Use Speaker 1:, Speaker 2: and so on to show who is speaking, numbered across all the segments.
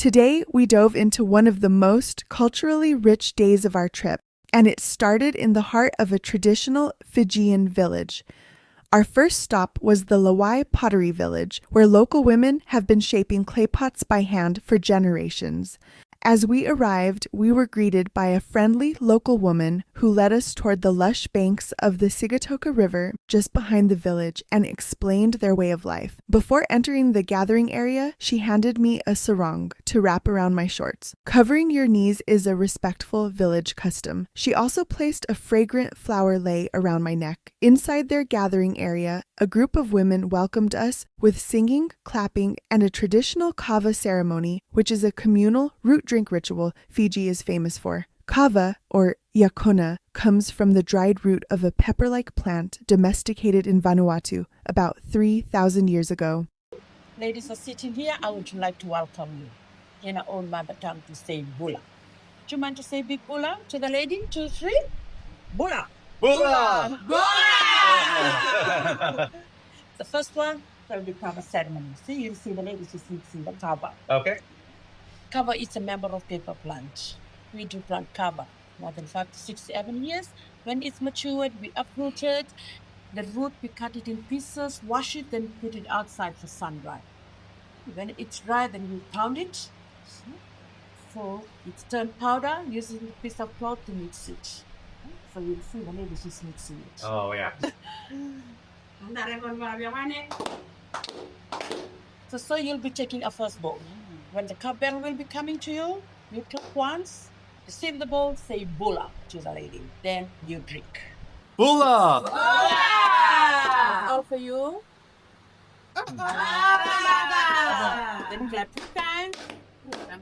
Speaker 1: Today, we dove into one of the most culturally rich days of our trip, and it started in the heart of a traditional Fijian village. Our first stop was the Lawai Pottery Village, where local women have been shaping clay pots by hand for generations. As we arrived, we were greeted by a friendly local woman who led us toward the lush banks of the Sigatoka River just behind the village and explained their way of life. Before entering the gathering area, she handed me a sarong to wrap around my shorts. Covering your knees is a respectful village custom. She also placed a fragrant flower lei around my neck. Inside their gathering area, a group of women welcomed us with singing, clapping, and a traditional Kava ceremony, which is a communal root drink ritual Fiji is famous for. Kava, or yakona, comes from the dried root of a pepper-like plant domesticated in Vanuatu about 3,000 years ago.
Speaker 2: Ladies are sitting here. I would like to welcome you in our own mother tongue to say bula. Do you mind to say big bula to the lady? 2, 3. Bula.
Speaker 3: Bula!
Speaker 2: Bula! The first one will be Kava ceremony. See, you see the ladies, you see the Kava.
Speaker 3: Okay.
Speaker 2: Kava is a member of paper plant. We do plant Kava more than 5 to 6 to 7 years. When it's matured, we uproot it. The root, we cut it in pieces, wash it, then put it outside for sun dry. When it's dry, then we pound it. So it's turned powder using a piece of cloth to mix it. So you'll see the ladies just mixing it.
Speaker 3: Oh, yeah.
Speaker 2: So you'll be taking a first bowl. When the cup bell will be coming to you, you clap once, receive the bowl, say bula to the lady. Then you drink.
Speaker 3: Bula!
Speaker 2: All for you. Then clap 2 times.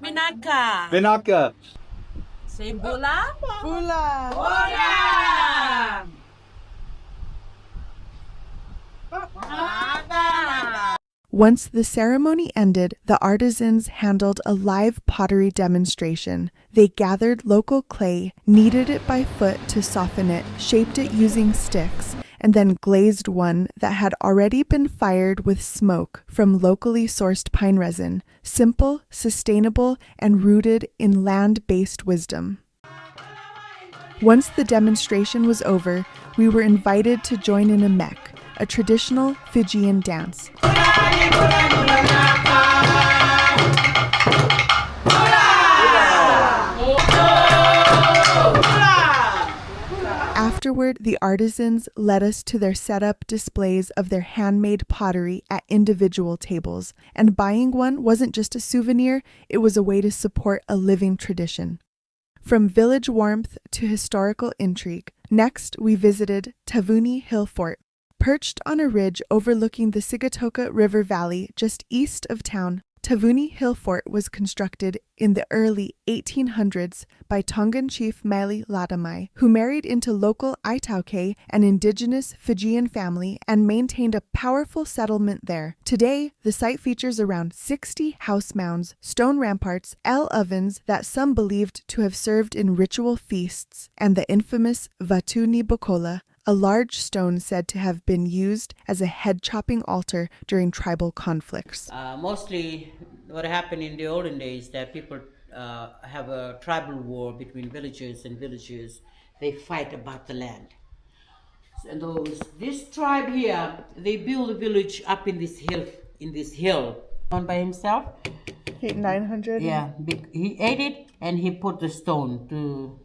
Speaker 2: Vinaka.
Speaker 3: Vinaka.
Speaker 2: Say bula.
Speaker 1: Bula! Once the ceremony ended, the artisans handled a live pottery demonstration. They gathered local clay, kneaded it by foot to soften it, shaped it using sticks, and then glazed one that had already been fired with smoke from locally sourced pine resin, simple, sustainable, and rooted in land-based wisdom. Once the demonstration was over, we were invited to join in a mek, a traditional Fijian dance. Afterward, the artisans led us to their set-up displays of their handmade pottery at individual tables, and buying one wasn't just a souvenir, it was a way to support a living tradition. From village warmth to historical intrigue, next we visited Tavuni Hill Fort. Perched on a ridge overlooking the Sigatoka River Valley just east of town, Tavuni Hill Fort was constructed in the early 1800s by Tongan chief Maili Latamai, who married into local Aitauke, an indigenous Fijian family, and maintained a powerful settlement there. Today, the site features around 60 house mounds, stone ramparts, ovens that some believed to have served in ritual feasts, and the infamous Vatuni Bokola, a large stone said to have been used as a head-chopping altar during tribal conflicts.
Speaker 4: Mostly what happened in the olden days that people have a tribal war between villagers and villagers. They fight about the land. And this tribe here, they build a village up in this hill, on by himself.
Speaker 1: 900?
Speaker 4: Yeah, he ate it and he put the stone to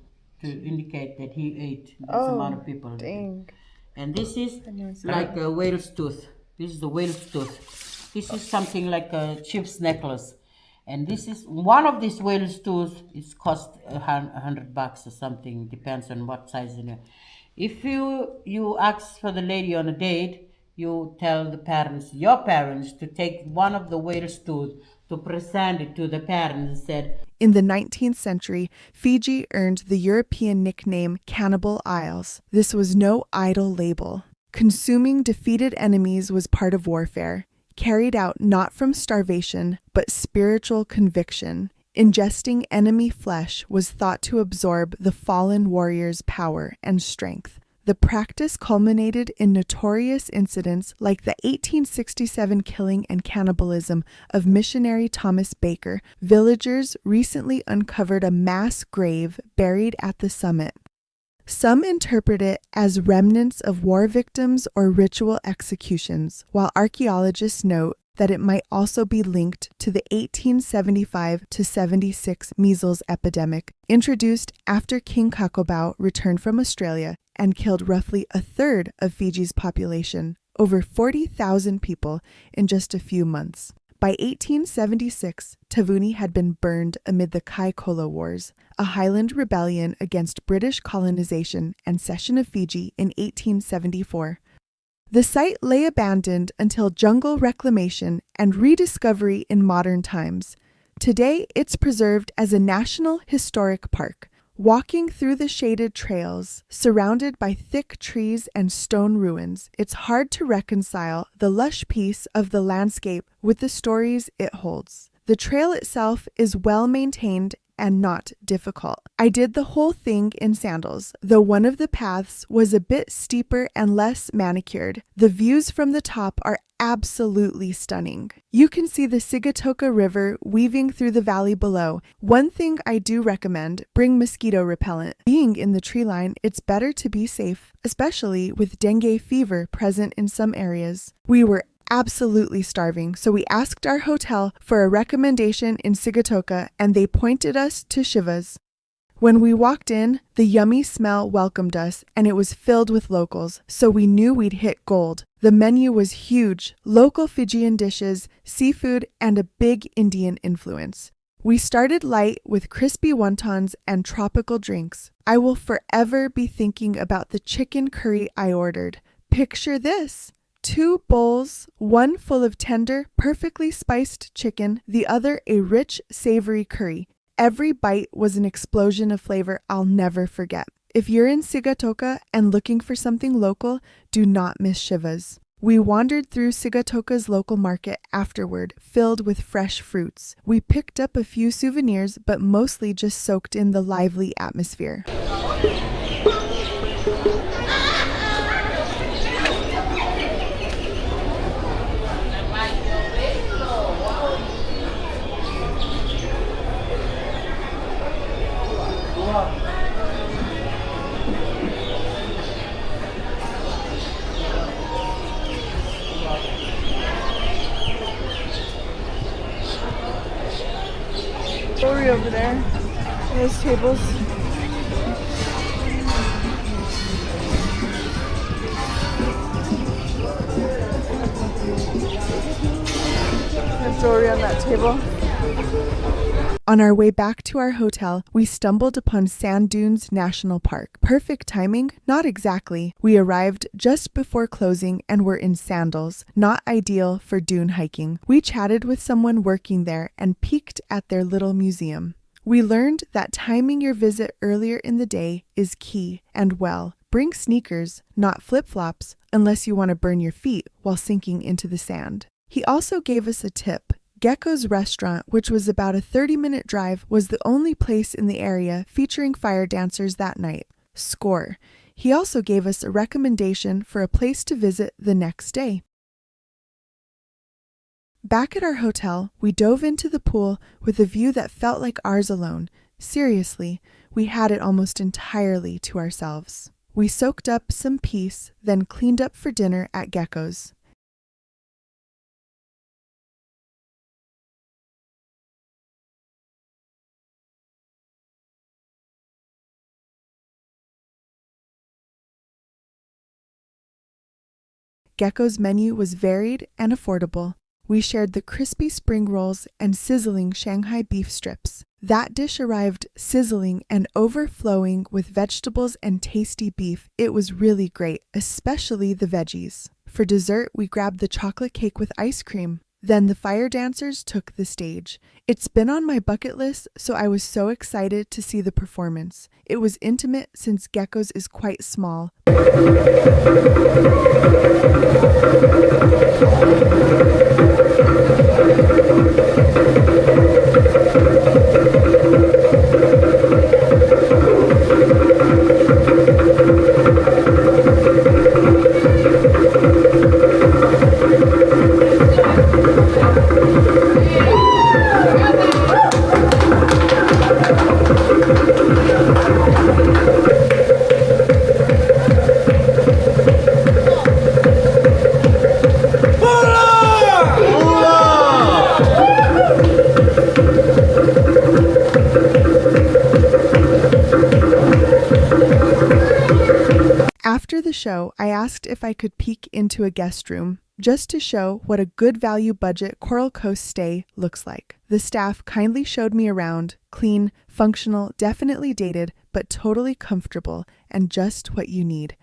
Speaker 4: indicate that he ate this amount of people.
Speaker 1: Dang.
Speaker 4: And this is like a whale's tooth. This is the whale's tooth. This is something like a chief's necklace. And this is one of these whale's tooth. It's cost $100 or something. Depends on what size it is. If you ask for the lady on a date, you tell your parents, to take one of the whale's tooth to present it to the parents and said.
Speaker 1: In the 19th century, Fiji earned the European nickname Cannibal Isles. This was no idle label. Consuming defeated enemies was part of warfare, carried out not from starvation, but spiritual conviction. Ingesting enemy flesh was thought to absorb the fallen warrior's power and strength. The practice culminated in notorious incidents like the 1867 killing and cannibalism of missionary Thomas Baker. Villagers recently uncovered a mass grave buried at the summit. Some interpret it as remnants of war victims or ritual executions, while archaeologists note that it might also be linked to the 1875-76 measles epidemic, introduced after King Kakobau returned from Australia and killed roughly a third of Fiji's population, over 40,000 people, in just a few months. By 1876, Tavuni had been burned amid the Kaikola Wars, a highland rebellion against British colonization and cession of Fiji in 1874. The site lay abandoned until jungle reclamation and rediscovery in modern times. Today, it's preserved as a National Historic Park. Walking through the shaded trails, surrounded by thick trees and stone ruins, it's hard to reconcile the lush peace of the landscape with the stories it holds. The trail itself is well maintained and not difficult. I did the whole thing in sandals, though one of the paths was a bit steeper and less manicured. The views from the top are absolutely stunning. You can see the Sigatoka River weaving through the valley below. One thing I do recommend, bring mosquito repellent. Being in the tree line, it's better to be safe, especially with dengue fever present in some areas. We were absolutely starving, so we asked our hotel for a recommendation in Sigatoka, and they pointed us to Shiva's. When we walked in, the yummy smell welcomed us, and it was filled with locals, so we knew we'd hit gold. The menu was huge, local Fijian dishes, seafood, and a big Indian influence. We started light with crispy wontons and tropical drinks. I will forever be thinking about the chicken curry I ordered. Picture this: 2 bowls, one full of tender, perfectly spiced chicken, the other a rich, savory curry. Every bite was an explosion of flavor I'll never forget. If you're in Sigatoka and looking for something local, do not miss Shiva's. We wandered through Sigatoka's local market afterward, filled with fresh fruits. We picked up a few souvenirs, but mostly just soaked in the lively atmosphere. Story over there, those tables. There's jewelry on that table. On our way back to our hotel, we stumbled upon Sand Dunes National Park. Perfect timing? Not exactly. We arrived just before closing and were in sandals, not ideal for dune hiking. We chatted with someone working there and peeked at their little museum. We learned that timing your visit earlier in the day is key, and bring sneakers, not flip-flops, unless you want to burn your feet while sinking into the sand. He also gave us a tip. Gecko's restaurant, which was about a 30-minute drive, was the only place in the area featuring fire dancers that night. Score. He also gave us a recommendation for a place to visit the next day. Back at our hotel, we dove into the pool with a view that felt like ours alone. Seriously, we had it almost entirely to ourselves. We soaked up some peace, then cleaned up for dinner at Gecko's. Gecko's menu was varied and affordable. We shared the crispy spring rolls and sizzling Shanghai beef strips. That dish arrived sizzling and overflowing with vegetables and tasty beef. It was really great, especially the veggies. For dessert, we grabbed the chocolate cake with ice cream. Then the fire dancers took the stage. It's been on my bucket list, so I was so excited to see the performance. It was intimate since Gecko's is quite small. the show, I asked if I could peek into a guest room just to show what a good value budget Coral Coast stay looks like. The staff kindly showed me around, clean, functional, definitely dated, but totally comfortable and just what you need.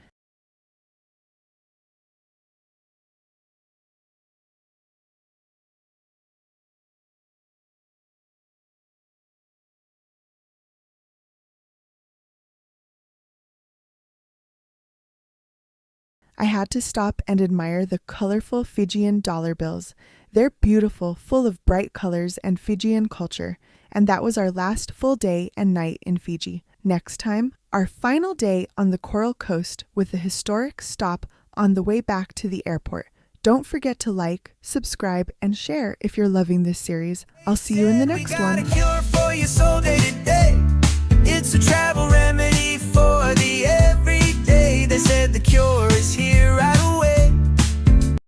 Speaker 1: I had to stop and admire the colorful Fijian dollar bills. They're beautiful, full of bright colors and Fijian culture. And that was our last full day and night in Fiji. Next time, our final day on the Coral Coast with a historic stop on the way back to the airport. Don't forget to like, subscribe, and share if you're loving this series. I'll see you in the next one.
Speaker 5: It's a travel